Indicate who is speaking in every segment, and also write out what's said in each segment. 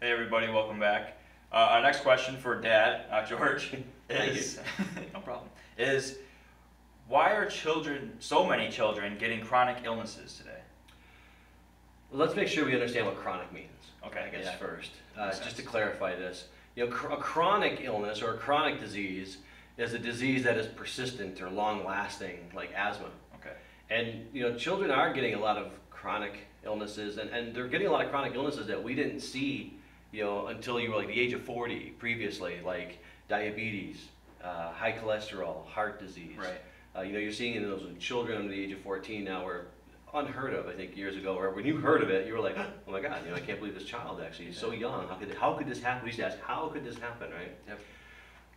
Speaker 1: Hey everybody, welcome back. Our next question for Dad, George, is no problem. Is why are so many children, getting chronic illnesses today?
Speaker 2: Well, let's make sure we understand what chronic means.
Speaker 1: Okay,
Speaker 2: I guess
Speaker 1: yeah.
Speaker 2: first,
Speaker 1: Makes
Speaker 2: just
Speaker 1: sense.
Speaker 2: to clarify this, a chronic illness or a chronic disease is a disease that is persistent or long-lasting, like asthma.
Speaker 1: Okay.
Speaker 2: And children are getting a lot of chronic illnesses, and they're getting a lot of chronic illnesses that we didn't see, until you were like the age of 40 previously, like diabetes, high cholesterol, heart disease.
Speaker 1: Right.
Speaker 2: You're seeing in those children under the age of 14 now were unheard of, I think, years ago. Or when you heard of it, you were like, oh my God, I can't believe this child actually is so young. How could this happen? We used to ask, how could this happen, right?
Speaker 1: Yep.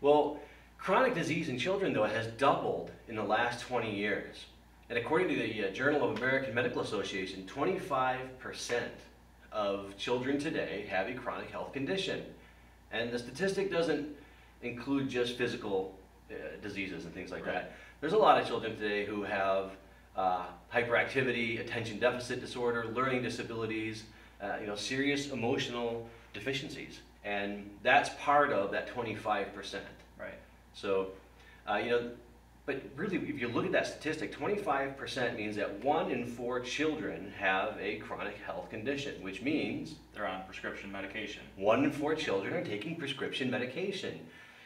Speaker 2: Well, chronic disease in children, though, has doubled in the last 20 years. And according to the Journal of American Medical Association, 25% of children today have a chronic health condition. And the statistic doesn't include just physical diseases and things like that. There's a lot of children today who have hyperactivity, attention deficit disorder, learning disabilities, serious emotional deficiencies. And that's part of that 25%.
Speaker 1: Right.
Speaker 2: So, but really, if you look at that statistic, 25% means that 1 in 4 children have a chronic health condition, which means
Speaker 1: They're on prescription medication.
Speaker 2: 1 in 4 children are taking prescription medication.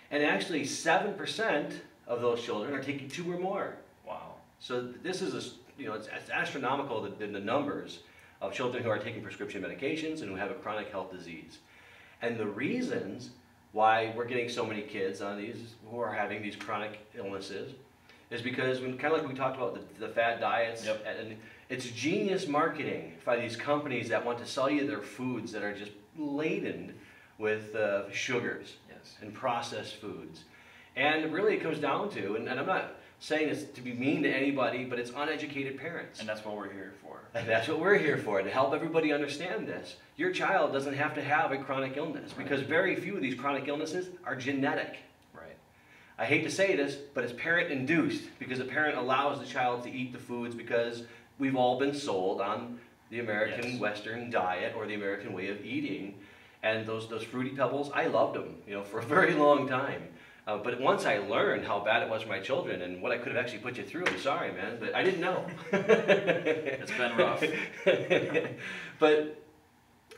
Speaker 2: And actually 7% of those children are taking 2 or more.
Speaker 1: Wow.
Speaker 2: So this is, it's astronomical, the numbers of children who are taking prescription medications and who have a chronic health disease. And the reasons why we're getting so many kids on these who are having these chronic illnesses is because, kind of like we talked about the fad diets,
Speaker 1: Yep.
Speaker 2: and it's genius marketing by these companies that want to sell you their foods that are just laden with sugars and processed foods. And really it comes down to, and I'm not saying this to be mean to anybody, but it's uneducated parents.
Speaker 1: And that's what we're here for.
Speaker 2: And that's what we're here for, to help everybody understand this. Your child doesn't have to have a chronic illness, because very few of these chronic illnesses are genetic.
Speaker 1: Right.
Speaker 2: I hate to say this, but it's parent-induced, because the parent allows the child to eat the foods because we've all been sold on the American Western diet or the American way of eating. And those Fruity Pebbles, I loved them, for a very long time. But once I learned how bad it was for my children and what I could have actually put you through, I'm sorry, man, but I didn't know.
Speaker 1: It's been rough.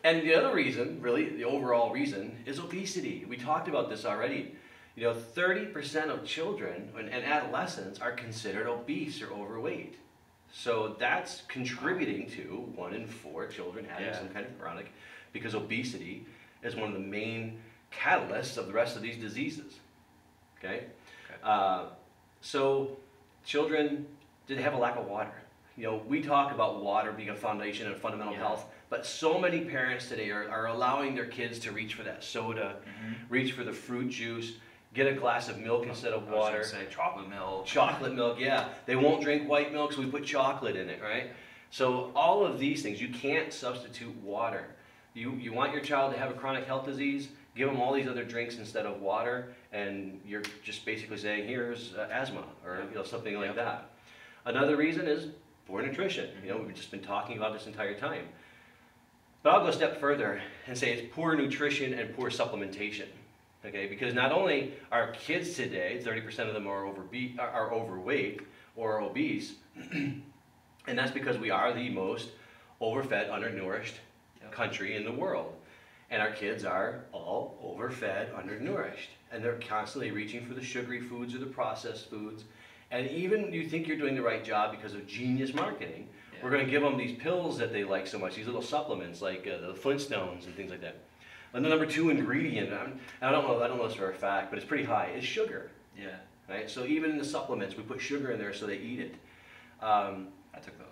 Speaker 2: And the other reason, really, the overall reason, is obesity. We talked about this already. 30% of children and adolescents are considered obese or overweight. So that's contributing to 1 in 4 children having some kind of chronic, because obesity is one of the main catalysts of the rest of these diseases. Okay? So children, do they have a lack of water? We talk about water being a foundation of fundamental health, but so many parents today are allowing their kids to reach for that soda, reach for the fruit juice, get a glass of milk instead of water.
Speaker 1: I was gonna say chocolate milk.
Speaker 2: Chocolate milk, yeah. They won't drink white milk, so we put chocolate in it, right? So all of these things, you can't substitute water. You want your child to have a chronic health disease, give them all these other drinks instead of water, and you're just basically saying, here's asthma, or something like that. Another reason is poor nutrition. We've just been talking about this entire time. But I'll go a step further and say it's poor nutrition and poor supplementation. Okay, because not only are kids today, 30% of them are overweight or obese, and that's because we are the most overfed, undernourished country in the world. And our kids are all overfed, undernourished. And they're constantly reaching for the sugary foods or the processed foods. And even you think you're doing the right job because of genius marketing, we're going to give them these pills that they like so much, these little supplements like the Flintstones and things like that. And the number 2 ingredient, I don't know this for a fact, but it's pretty high, is sugar.
Speaker 1: Yeah.
Speaker 2: Right? So even in the supplements, we put sugar in there so they eat it.
Speaker 1: I took those.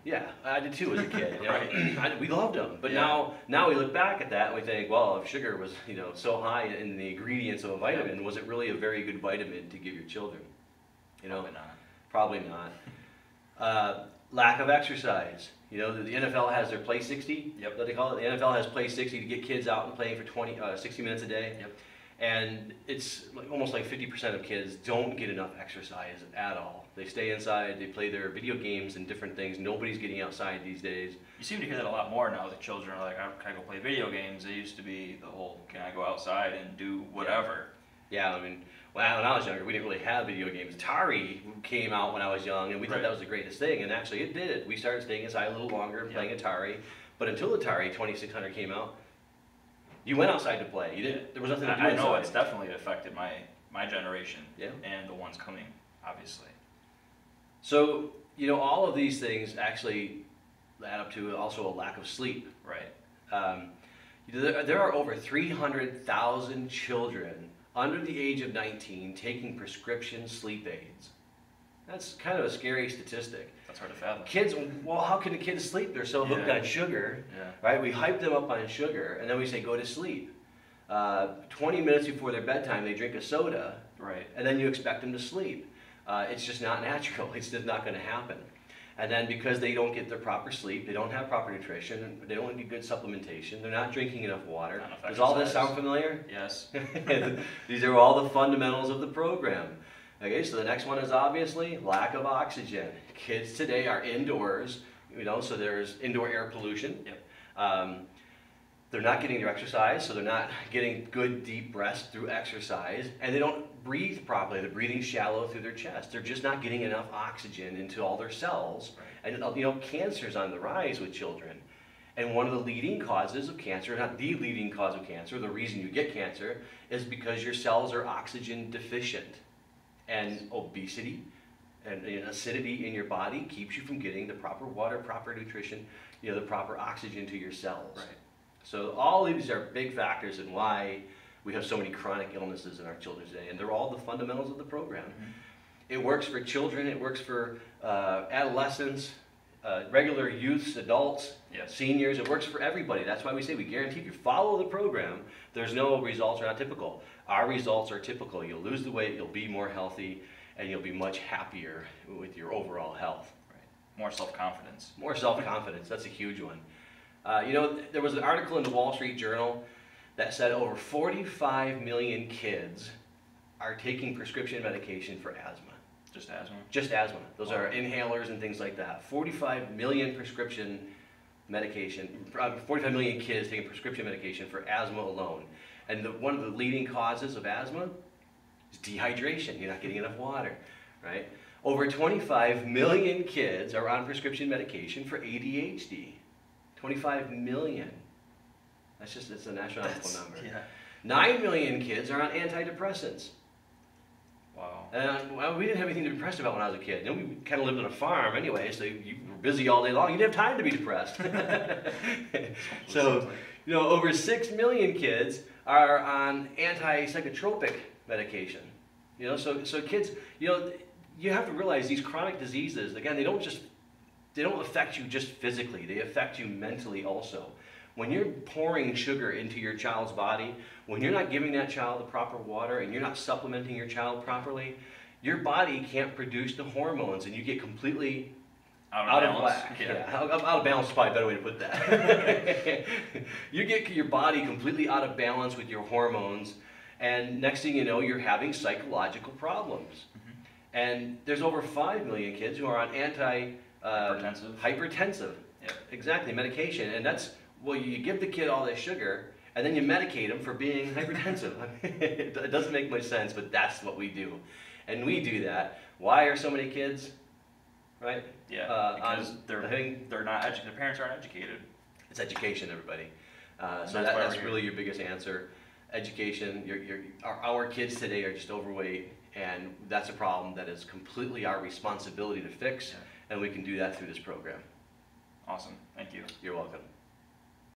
Speaker 2: Yeah, I did too as a kid.
Speaker 1: Right.
Speaker 2: We loved them, but now we look back at that and we think, well, if sugar was so high in the ingredients of a vitamin, was it really a very good vitamin to give your children?
Speaker 1: Probably not.
Speaker 2: Probably not. Lack of exercise. The NFL has their Play 60.
Speaker 1: Yep.
Speaker 2: What they call it. The NFL has Play 60 to get kids out and playing for 60 minutes a day.
Speaker 1: Yep.
Speaker 2: And it's like almost like 50% of kids don't get enough exercise at all. They stay inside, they play their video games and different things. Nobody's getting outside these days.
Speaker 1: You seem to hear that a lot more now. The children are like, can I go play video games? It used to be the whole, can I go outside and do whatever?
Speaker 2: Yeah, I mean, when I was younger, we didn't really have video games. Atari came out when I was young, and we thought that was the greatest thing, and actually it did. We started staying inside a little longer and playing Atari, but until Atari 2600 came out, you went outside to play. You didn't. There was nothing to do
Speaker 1: I
Speaker 2: inside.
Speaker 1: know it's definitely affected my generation and the ones coming, obviously.
Speaker 2: So, you know, all of these things actually add up to also a lack of sleep.
Speaker 1: Right.
Speaker 2: There are over 300,000 children under the age of 19 taking prescription sleep aids. That's kind of a scary statistic.
Speaker 1: That's hard to fathom.
Speaker 2: Kids, well, how can the kids sleep? They're so hooked on sugar, right? We hype them up on sugar, and then we say, go to sleep. 20 minutes before their bedtime, they drink a soda,
Speaker 1: right?
Speaker 2: And then you expect them to sleep. It's just not natural. It's just not going to happen. And then because they don't get their proper sleep, they don't have proper nutrition, they don't get good supplementation, they're not drinking enough water. Does all this sound familiar?
Speaker 1: Yes.
Speaker 2: These are all the fundamentals of the program. Okay, so the next one is obviously lack of oxygen. Kids today are indoors, you know, so there's indoor air pollution.
Speaker 1: Yep.
Speaker 2: They're not getting their exercise, so they're not getting good deep rest through exercise, and they don't breathe properly. They're breathing shallow through their chest. They're just not getting enough oxygen into all their cells. Right. And you know, cancer's on the rise with children. And one of the leading causes of cancer, not the leading cause of cancer, the reason you get cancer is because your cells are oxygen deficient. And obesity and acidity in your body keeps you from getting the proper water, proper nutrition, you know, the proper oxygen to your cells.
Speaker 1: Right.
Speaker 2: So all of these are big factors in why we have so many chronic illnesses in our children today, and they're all the fundamentals of the program. Mm-hmm. It works for children, it works for adolescents, regular youths, adults, seniors, it works for everybody. That's why we say we guarantee if you follow the program, there's no results are not typical. Our results are typical. You'll lose the weight, you'll be more healthy, and you'll be much happier with your overall health.
Speaker 1: Right. More self-confidence.
Speaker 2: More self-confidence, that's a huge one. You know, there was an article in the Wall Street Journal that said over 45 million kids are taking prescription medication for asthma.
Speaker 1: Just asthma?
Speaker 2: Just asthma. Those are inhalers and things like that. 45 million prescription medication, 45 million kids taking prescription medication for asthma alone. And one of the leading causes of asthma is dehydration. You're not getting enough water, right? Over 25 million kids are on prescription medication for ADHD. 25 million. It's an astronomical number.
Speaker 1: Yeah.
Speaker 2: 9 million kids are on antidepressants.
Speaker 1: Wow. And
Speaker 2: well, we didn't have anything to be depressed about when I was a kid. You know, we kind of lived on a farm anyway, so you were busy all day long. You didn't have time to be depressed. So, you know, over 6 million kids are on antipsychotropic medication. You know, so kids, you know, you have to realize these chronic diseases, again, they don't affect you just physically, they affect you mentally also. When you're pouring sugar into your child's body, when you're not giving that child the proper water and you're not supplementing your child properly, your body can't produce the hormones and you get completely out of whack. Yeah. Out of balance is probably a better way to put that. You get your body completely out of balance with your hormones, and next thing you know, you're having psychological problems. Mm-hmm. And there's over 5 million kids who are on hypertensive.
Speaker 1: Yep.
Speaker 2: Exactly, medication. And that's, well, you give the kid all this sugar, and then you medicate them for being hypertensive. It doesn't make much sense, but that's what we do. And we do that. Why are so many kids, right?
Speaker 1: Yeah, because they're not their parents aren't educated.
Speaker 2: It's education, everybody. So that's really your biggest answer. Education. Our kids today are just overweight, and that's a problem that is completely our responsibility to fix, and we can do that through this program.
Speaker 1: Awesome. Thank you.
Speaker 2: You're welcome.